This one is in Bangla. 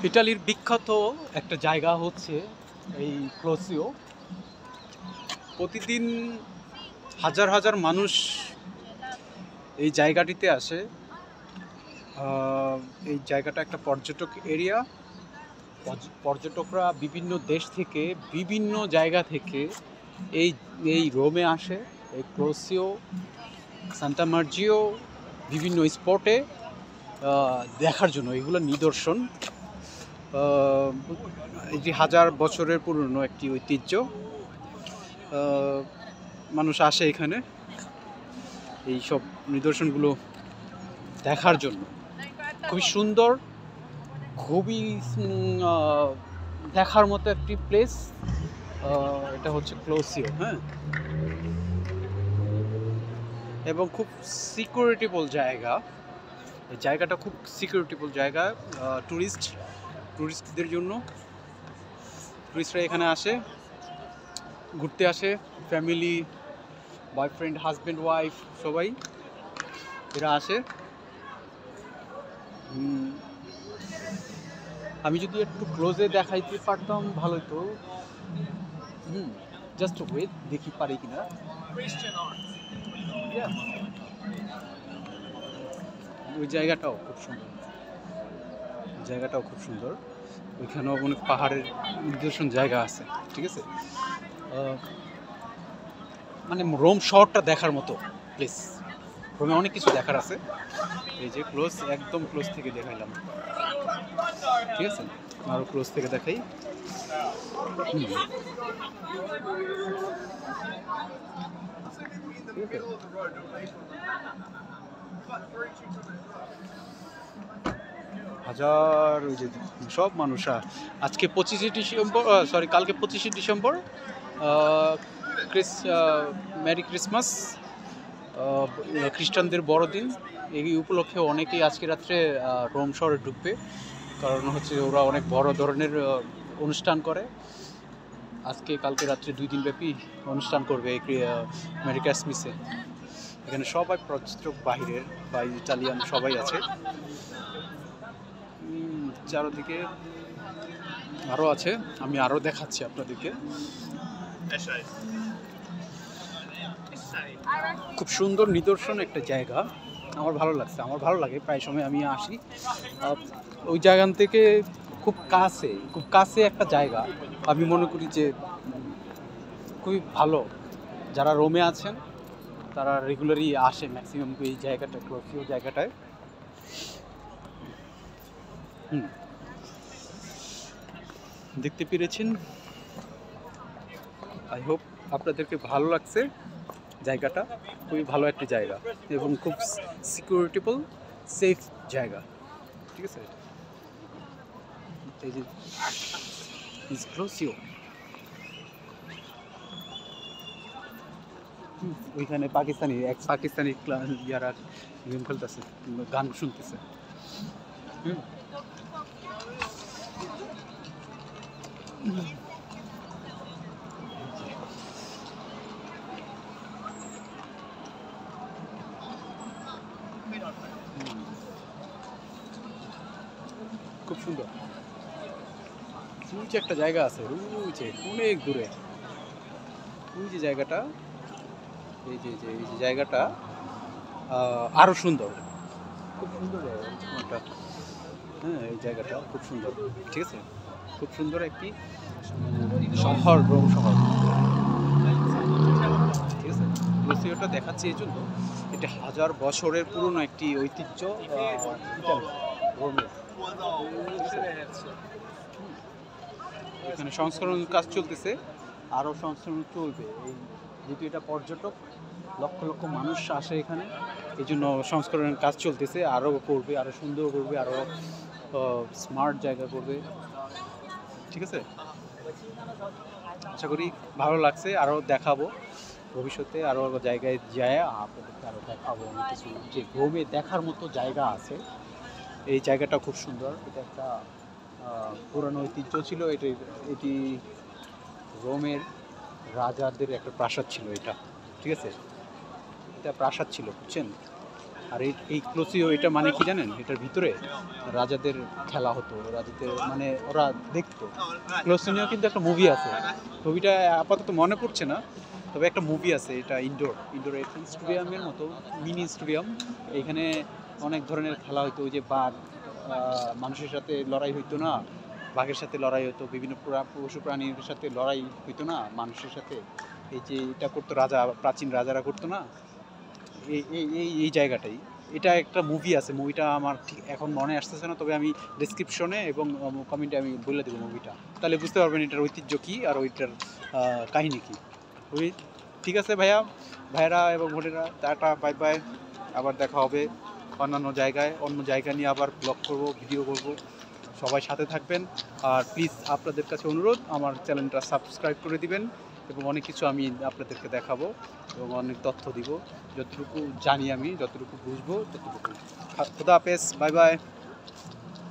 ইতালির বিখ্যাত একটা জায়গা হচ্ছে এই ক্লোসিও। প্রতিদিন হাজার হাজার মানুষ এই জায়গাটিতে আসে। এই জায়গাটা একটা পর্যটক এরিয়া। পর্যটকরা বিভিন্ন দেশ থেকে, বিভিন্ন জায়গা থেকে এই এই রোমে আসে, এই ক্লোসিও, সান্টা মার্জিও, বিভিন্ন স্পটে দেখার জন্য। এগুলো নিদর্শন, এটি হাজার বছরের পুরনো একটি ঐতিহ্য। মানুষ আসে এখানে এই সব নিদর্শনগুলো দেখার জন্য। খুবই সুন্দর, খুবই দেখার মতো একটি প্লেস। এটা হচ্ছে ক্লোসিও, হ্যাঁ, এবং খুব সিকিউরিটেবল জায়গা। এই জায়গাটা খুব সিকিউরিটেবল জায়গা টুরিস্টদের জন্য। টুরিস্টরা এখানে আসে, ঘুরতে আসে, ফ্যামিলি, বয়ফ্রেন্ড, হাজব্যান্ড, ওয়াইফ সবাই এরা আসে। আমি যদি একটু ক্লোজে দেখাইতে পারতাম ভালো হতো। জাস্ট ওয়েট, দেখি পারি কিনা। ওই জায়গাটাও খুব সুন্দর, ওইখানেও অনেক পাহাড়ের নিদর্শন জায়গা আছে, ঠিক আছে। মানে রোম শহরটা দেখার মতো প্লেস। রোমে অনেক কিছু দেখার আছে। এই যে ক্লোজ, একদম ক্লোজ থেকে দেখাইলাম, ঠিক আছে। আরো ক্লোজ থেকে দেখাই। হাজার, ওই যে সব মানুষ আজকে 25শে ডিসেম্বর, কালকে 25শে ডিসেম্বর, মেরি ক্রিসমাস, খ্রিস্টানদের বড়দিন। এই উপলক্ষে অনেকেই আজকে রাত্রে রোম শহরে ঢুকবে, কারণ হচ্ছে ওরা অনেক বড় ধরনের অনুষ্ঠান করে। আজকে কালকে রাত্রে 2 দিন ব্যাপী অনুষ্ঠান করবে এই মেরি ক্রিসমাসে। এখানে সবাই পর্যটক, বাহিরের বা ইটালিয়ান সবাই আছে। চারদিকে আরও আছে, আমি আরও দেখাচ্ছি আপনাদেরকে। খুব সুন্দর নিদর্শন একটা জায়গা, আমার ভালো লাগছে, আমার ভালো লাগে। প্রায় সময় আমি আসি ওই জায়গা থেকে। খুব কাছে একটা জায়গা। আমি মনে করি যে খুবই ভালো। যারা রোমে আছেন তারা রেগুলারই আসে ম্যাক্সিমাম এই জায়গাটা, ক্লোসিও জায়গাটায়। দেখতে পেরেছেন, আই হোপ আপনাদেরকে ভালো লাগছে। জায়গাটা খুবই ভালো একটি জায়গা এবং খুব সিকিউরিটেবল, সেফ জায়গা, ঠিক আছে। এই যে ক্লোসিও, ওইখানে পাকিস্তানি যারা গেম খেলতেছে, গান শুনতেছে। খুব সুন্দর। একটা জায়গা আছে অনেক দূরে, ওই যে জায়গাটা, এই যে জায়গাটা আরো সুন্দর, খুব সুন্দর জায়গা। হ্যাঁ, এই জায়গাটা খুব সুন্দর, ঠিক আছে। খুব সুন্দর একটি শহর, রোম শহর, ঠিক আছে। ক্লোসিওটা দেখাচ্ছি এই জন্য, এটা হাজার বছরের পুরনো একটি ঐতিহ্য রোমে। এখানে সংস্করণ কাজ চলতেছে, আরও সংস্করণ চলবে। এই যেহেতু এটা পর্যটক, লক্ষ লক্ষ মানুষ আসে এখানে, এই জন্য সংস্করণের কাজ চলতেছে। আরও করবে, আরও সুন্দর করবে, আরও স্মার্ট জায়গা করবে, ঠিক আছে। আশা করি ভালো লাগছে। আরও দেখাবো ভবিষ্যতে, আরও জায়গায় যায় আপনাদেরকে আরও দেখাবো অনেক কিছু যে রোমে দেখার মতো জায়গা আছে। এই জায়গাটা খুব সুন্দর। এটা একটা পুরানো ঐতিহ্য ছিল। এটি রোমের রাজাদের একটা প্রাসাদ ছিল এটা, ঠিক আছে। এটা প্রাসাদ ছিল, বুঝছেন। আর এই ক্লোসিও এটা মানে কি জানেন, এটার ভিতরে রাজাদের খেলা হতো, রাজাদের মানে ওরা দেখতো। ক্লোসিও কিন্তু একটা মুভি আছে, মুভিটা আপাতত মনে পড়ছে না, তবে একটা মুভি আছে, এটা ইনডোর স্টেডিয়ামের মতো মিনি স্টেডিয়াম। এখানে অনেক ধরনের খেলা হতো, ওই যে বাঘ মানুষের সাথে লড়াই হইতো না, বাঘের সাথে লড়াই হতো, বিভিন্ন পশু প্রাণীর সাথে লড়াই হইতো না মানুষের সাথে, এই যে এটা করতো রাজা, প্রাচীন রাজারা করতো না, এই এই এই এই জায়গাটাই। এটা একটা মুভি আছে, মুভিটা আমার ঠিক এখন মনে আসতেছে না, তবে আমি ডিসক্রিপশনে এবং কমেন্টে আমি বলে দেবো মুভিটা, তাহলে বুঝতে পারবেন এটার ঐতিহ্য কী আর ওইটার কাহিনী কী। ওই ঠিক আছে ভাইয়া, ভাইয়েরা এবং বোনেরা, টাটা, বাই বাই, আবার দেখা হবে অন্যান্য জায়গায়, অন্য জায়গা নিয়ে আবার ব্লগ করব, ভিডিও করব। সবাই সাথে থাকবেন, আর প্লিজ আপনাদের কাছে অনুরোধ আমার চ্যানেলটা সাবস্ক্রাইব করে দিবেন, এবং অনেক কিছু আমি আপনাদেরকে দেখাবো এবং অনেক তথ্য দিব, যতটুকু জানি আমি, যতটুকু বুঝবো ততটুকু। খোদা হাফেজ, বাই বাই।